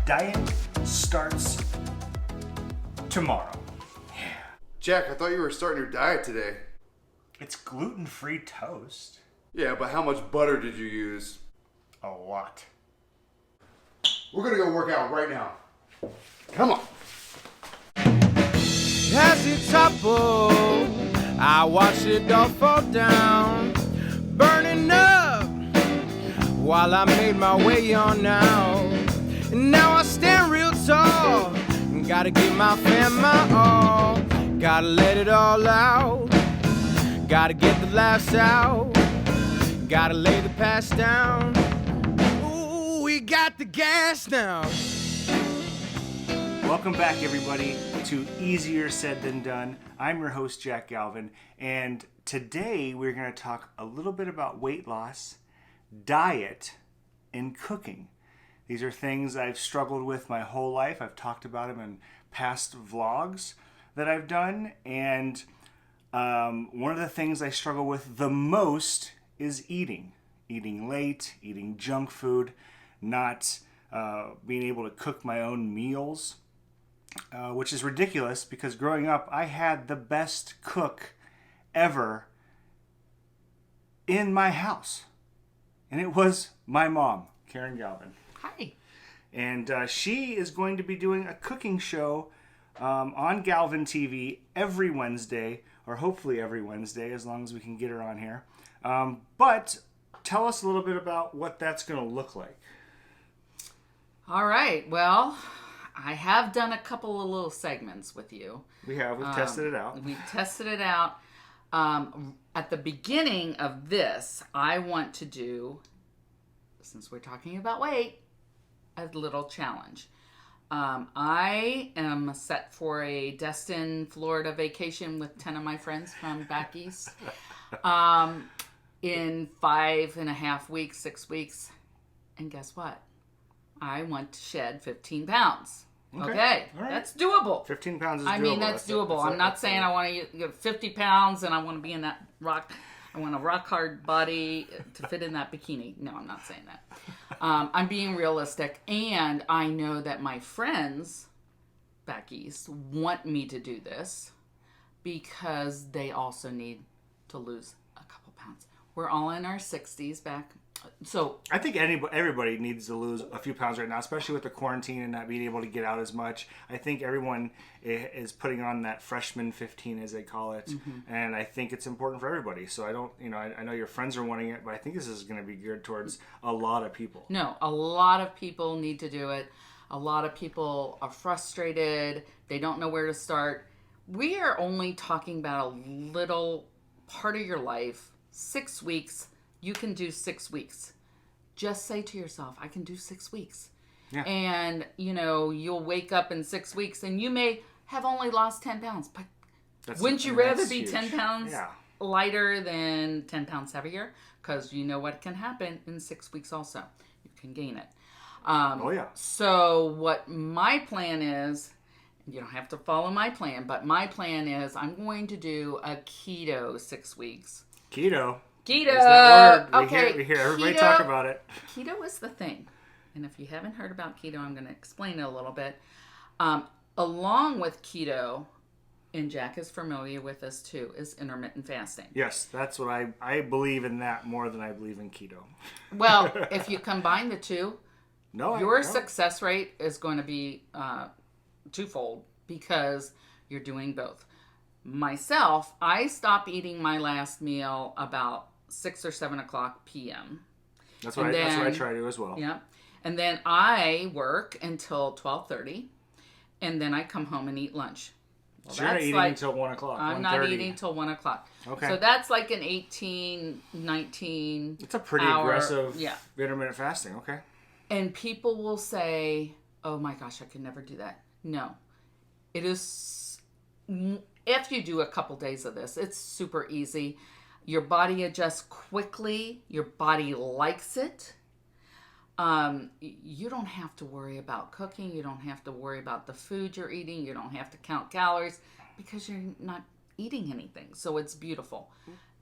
diet starts tomorrow. Yeah. Jack, I thought you were starting your diet today. It's gluten-free toast. Yeah, but how much butter did you use? A lot. We're gonna go work out right now. Come on. As it toppled, I watched it all fall down, burning up while I made my way on out. And now I stand real tall, gotta give my fam my all, gotta let it all out, gotta get the laughs out, gotta lay the past down. Ooh, we got the gas now. Welcome back, everybody, to Easier Said Than Done. I'm your host, Jack Galvin, and today we're going to talk a little bit about weight loss, diet, and cooking. These are things I've struggled with my whole life. I've talked about them in past vlogs that I've done, and one of the things I struggle with the most is eating. Eating late, eating junk food, not being able to cook my own meals. Which is ridiculous because growing up, I had the best cook ever in my house. And it was my mom, Karen Galvin. Hi. And she is going to be doing a cooking show on Galvin TV every Wednesday, or hopefully every Wednesday, as long as we can get her on here. But tell us a little bit about what that's going to look like. All right. Well, I have done a couple of little segments with you. We've tested it out. We've tested it out. At the beginning of this, I want to do, since we're talking about weight, a little challenge. I am set for a Destin, Florida vacation with 10 of my friends from back east in 5.5 weeks, 6 weeks. And guess what? I want to shed 15 pounds. Okay. All right. That's doable. 15 pounds is doable. I mean, that's doable. I'm not saying I want to get 50 pounds and I want to be in that I want a rock hard body to fit in that bikini. No, I'm not saying that. I'm being realistic. And I know that my friends back east want me to do this because they also need to lose a couple pounds. We're all in our 60s back. So I think everybody needs to lose a few pounds right now, especially with the quarantine and not being able to get out as much. I think everyone is putting on that freshman 15, as they call it, and I think it's important for everybody. So I don't, I know your friends are wanting it, but I think this is going to be geared towards a lot of people. No, a lot of people need to do it. A lot of people are frustrated. They don't know where to start. We are only talking about a little part of your life, 6 weeks. You can do 6 weeks. Just say to yourself, I can do 6 weeks. Yeah. And, you'll wake up in 6 weeks and you may have only lost 10 pounds. But wouldn't you rather be huge. 10 pounds lighter than 10 pounds heavier? Because you know what can happen in 6 weeks also. You can gain it. So what my plan is, you don't have to follow my plan, but my plan is I'm going to do a keto 6 weeks. Keto? Keto. Is that word? Okay. We hear everybody talk about it. Keto is the thing. And if you haven't heard about keto, I'm going to explain it a little bit. Along with keto, and Jack is familiar with this too, is intermittent fasting. Yes, that's what I believe in that more than I believe in keto. Well, if you combine the two, your success rate is going to be twofold because you're doing both. Myself, I stop eating my last meal about 6 or 7 o'clock p.m. That's what I try to do as well. Yeah. And then I work until 12:30, and then I come home and eat lunch. Well, so you're not eating until 1 o'clock. I'm not eating till 1 o'clock. Okay. So that's like an 18, 19 It's a pretty aggressive intermittent fasting. Okay. And people will say, oh my gosh, I could never do that. No. It is, if you do a couple days of this, it's super easy. Your body adjusts quickly. Your body likes it. You don't have to worry about cooking. You don't have to worry about the food you're eating. You don't have to count calories because you're not eating anything. So it's beautiful.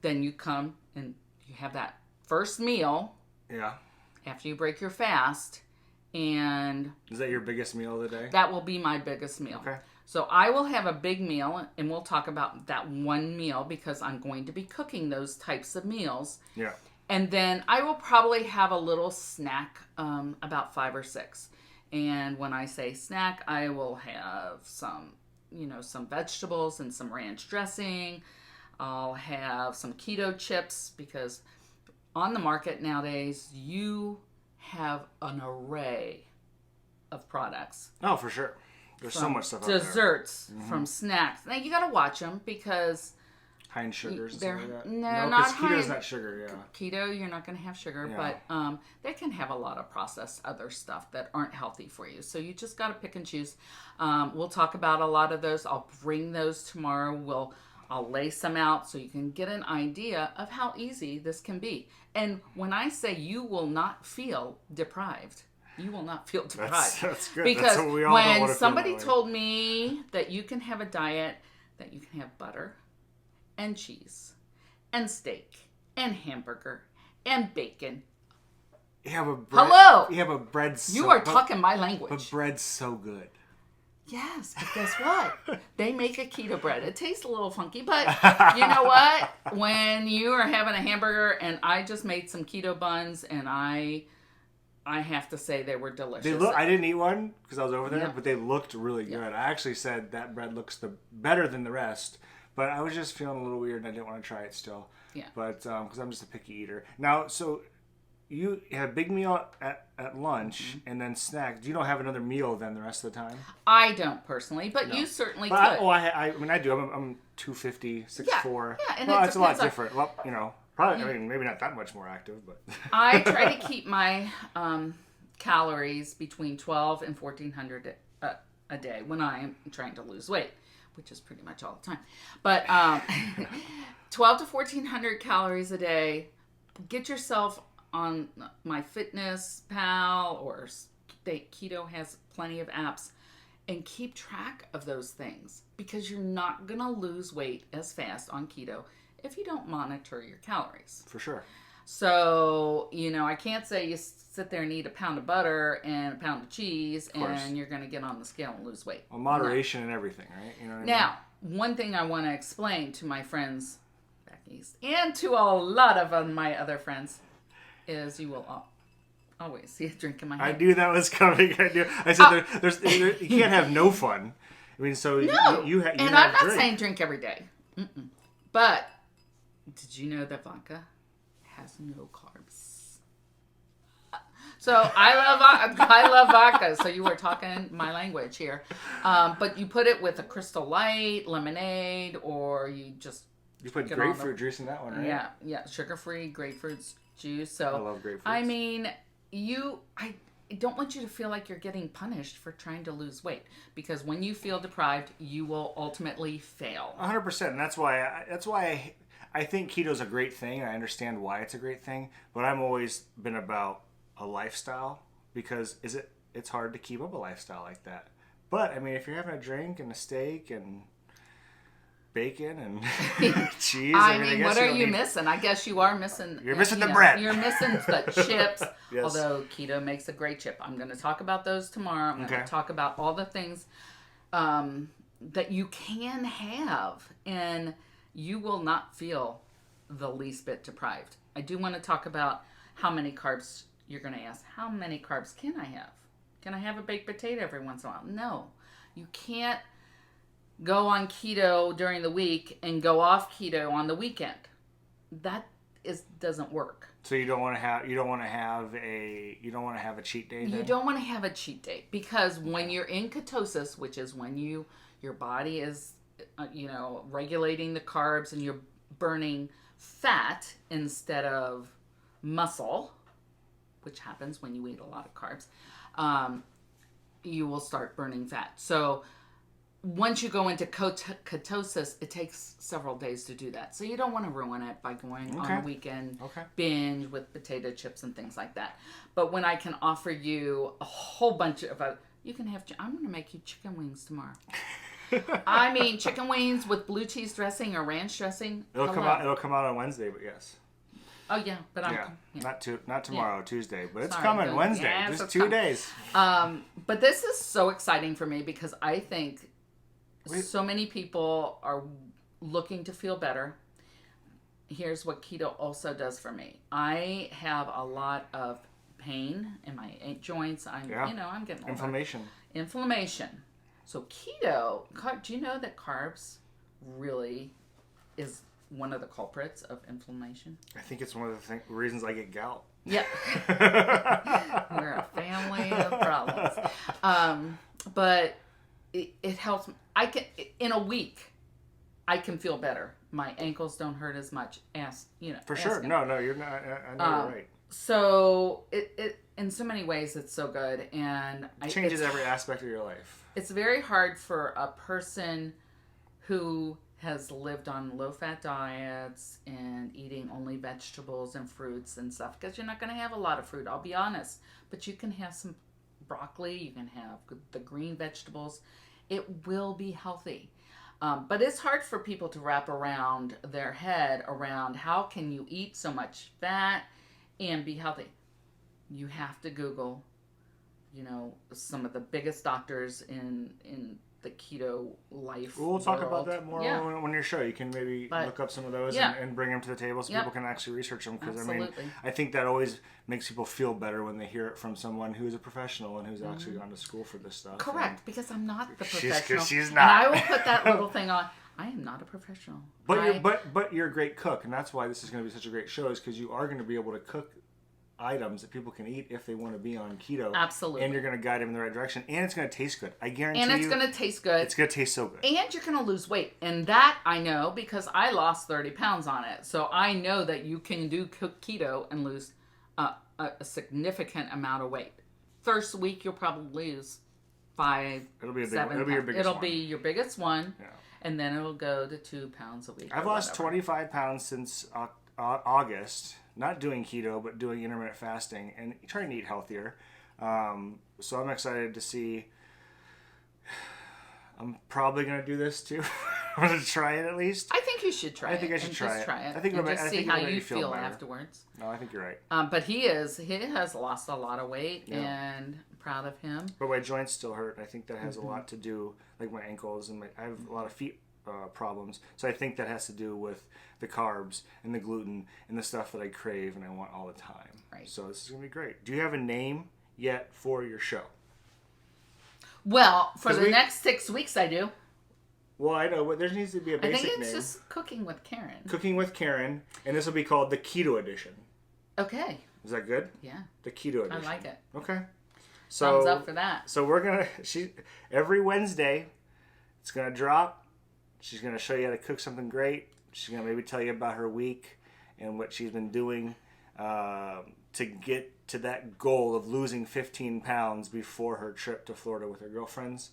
Then you come and you have that first meal. Yeah. After you break your fast, And is that your biggest meal of the day? That will be my biggest meal. Okay. So I will have a big meal, and we'll talk about that one meal because I'm going to be cooking those types of meals. Yeah. And then I will probably have a little snack, about 5 or 6. And when I say snack, I will have some vegetables and some ranch dressing. I'll have some keto chips because on the market nowadays, you have an array of products. Oh, for sure. There's so much stuff out there. Desserts, from snacks. Now, you got to watch them because... High in sugars and stuff like that? No, not high. Keto's not sugar, yeah. Keto, you're not going to have sugar, but they can have a lot of processed other stuff that aren't healthy for you. So you just got to pick and choose. We'll talk about a lot of those. I'll bring those tomorrow. I'll lay some out so you can get an idea of how easy this can be. And when I say you will not feel deprived, you will not feel deprived. That's good. Because that's what we all when somebody told me that you can have a diet, that you can have butter and cheese and steak and hamburger and bacon. You have a bread. Hello! You have a bread. You are talking my language. But bread's so good. Yes, but guess what? They make a keto bread. It tastes a little funky, but you know what? When you are having a hamburger, and I just made some keto buns, and I have to say they were delicious. I didn't eat one because I was over there, but they looked really good. I actually said that bread looks better than the rest, but I was just feeling a little weird, and I didn't want to try it still. Yeah. But because I'm just a picky eater. Now, so you had a big meal at lunch and then snack. You don't have another meal then the rest of the time? I don't personally, but you certainly could. I mean, I do. I'm 250, 6'4". Yeah, and well, it's a lot depends on- different. Well, probably. I mean, maybe not that much more active, but I try to keep my calories between 12 and 1,400 a day when I am trying to lose weight, which is pretty much all the time. But 12 to 1,400 calories a day. Get yourself on My Fitness Pal, or Keto has plenty of apps, and keep track of those things because you're not going to lose weight as fast on keto if you don't monitor your calories. for sure. So, I can't say you sit there and eat a pound of butter and a pound of cheese and you're going to get on the scale and lose weight. Well, moderation and everything, right? You know what I mean? Now, one thing I want to explain to my friends back east and to a lot of my other friends is you will always see a drink in my hand. I knew that was coming. I said you can't have no fun. I mean, so no. you and have I'm not drink. saying drink every day. Mm-mm. But did you know that vodka has no carbs? So I love vodka. So you were talking my language here. But you put it with a Crystal Light, lemonade, or you put grapefruit juice in that one, right? Yeah, sugar-free grapefruit juice. So I love grapefruit. I mean, I don't want you to feel like you're getting punished for trying to lose weight, because when you feel deprived, you will ultimately fail. 100%. And that's why I think keto's a great thing. I understand why it's a great thing, but I've always been about a lifestyle, because it's hard to keep up a lifestyle like that. But I mean, if you're having a drink and a steak and bacon and cheese, I mean, what are you missing? I guess you are missing. You're missing the bread. You're missing the chips. Yes. Although keto makes a great chip. I'm going to talk about those tomorrow. I'm going to talk about all the things that you can have, and you will not feel the least bit deprived. I do want to talk about how many carbs. You're going to ask, how many carbs can I have? Can I have a baked potato every once in a while? No. You can't go on keto during the week and go off keto on the weekend. That doesn't work. So you don't want to have a cheat day then? You don't want to have a cheat day, because when you're in ketosis, which is when your body is regulating the carbs and you're burning fat instead of muscle, which happens when you eat a lot of carbs, you will start burning fat. So once you go into ketosis, it takes several days to do that. So you don't want to ruin it by going on a weekend binge with potato chips and things like that. But when I can offer you a whole bunch of, I'm going to make you chicken wings tomorrow. I mean, chicken wings with blue cheese dressing or ranch dressing. It'll come out on Wednesday, but yes. Oh yeah, but I'm not tomorrow, Tuesday, but it's Sorry, coming good. Wednesday. Yes, Just it's 2 coming. days. But this is so exciting for me because I think so many people are looking to feel better. Here's what keto also does for me. I have a lot of pain in my joints. I'm getting older. Inflammation. So keto, do you know that carbs really is one of the culprits of inflammation? I think it's one of the reasons I get gout. Yeah. We're a family of problems. But it helps. In a week, I can feel better. My ankles don't hurt as much as, For sure. No, you're not. I know you're right. So it in so many ways, it's so good. And it changes every aspect of your life. It's very hard for a person who has lived on low-fat diets and eating only vegetables and fruits and stuff, because you're not going to have a lot of fruit, I'll be honest. But you can have some broccoli, you can have the green vegetables. It will be healthy. But it's hard for people to wrap around their head around how can you eat so much fat and be healthy. You have to Google, some of the biggest doctors in the keto life. We'll talk about that more on your show. You can maybe look up some of those and bring them to the table so people can actually research them. Because I think that always makes people feel better when they hear it from someone who's a professional and who's actually gone to school for this stuff. Correct, because I'm not the professional. She's not. And I will put that little thing on. I am not a professional. But you're a great cook, and that's why this is going to be such a great show, is because you are going to be able to cook items that people can eat if they want to be on keto. Absolutely. And you're going to guide them in the right direction. And it's going to taste good. I guarantee you. And it's going to taste good. It's going to taste so good. And you're going to lose weight. And that I know because I lost 30 pounds on it. So I know that you can do keto and lose a significant amount of weight. First week, you'll probably lose 5, It'll be 7 it'll be your biggest It'll one. be your biggest one. Yeah. And then it'll go to 2 pounds a week. I've lost 25 pounds since August. Not doing keto, but doing intermittent fasting and trying to eat healthier. So I'm excited to see. I'm probably going to do this too. I'm going to try it at least. I think you should try it. I think I should try it. I think just see how you feel afterwards. No, I think you're right. But he has lost a lot of weight, and I'm proud of him. But my joints still hurt. I think that has a lot to do, like my ankles and I have a lot of feet problems. So I think that has to do with the carbs and the gluten and the stuff that I crave and I want all the time. Right. So this is going to be great. Do you have a name yet for your show? Well, for the next 6 weeks I do. Well, I know, but there needs to be a basic name. I think it's just Cooking with Karen. Cooking with Karen, and this will be called the Keto Edition. Okay. Is that good? Yeah. The Keto Edition. I like it. Okay. Thumbs up for that. So we're going to, every Wednesday, it's going to drop. She's going to show you how to cook something great. She's going to maybe tell you about her week and what she's been doing to get to that goal of losing 15 pounds before her trip to Florida with her girlfriends.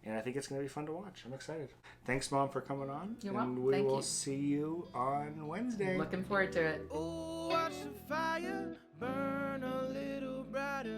And I think it's going to be fun to watch. I'm excited. Thanks, Mom, for coming on. You're welcome. And we will see you on Wednesday. Looking forward to it. Oh, watch the fire burn a little brighter.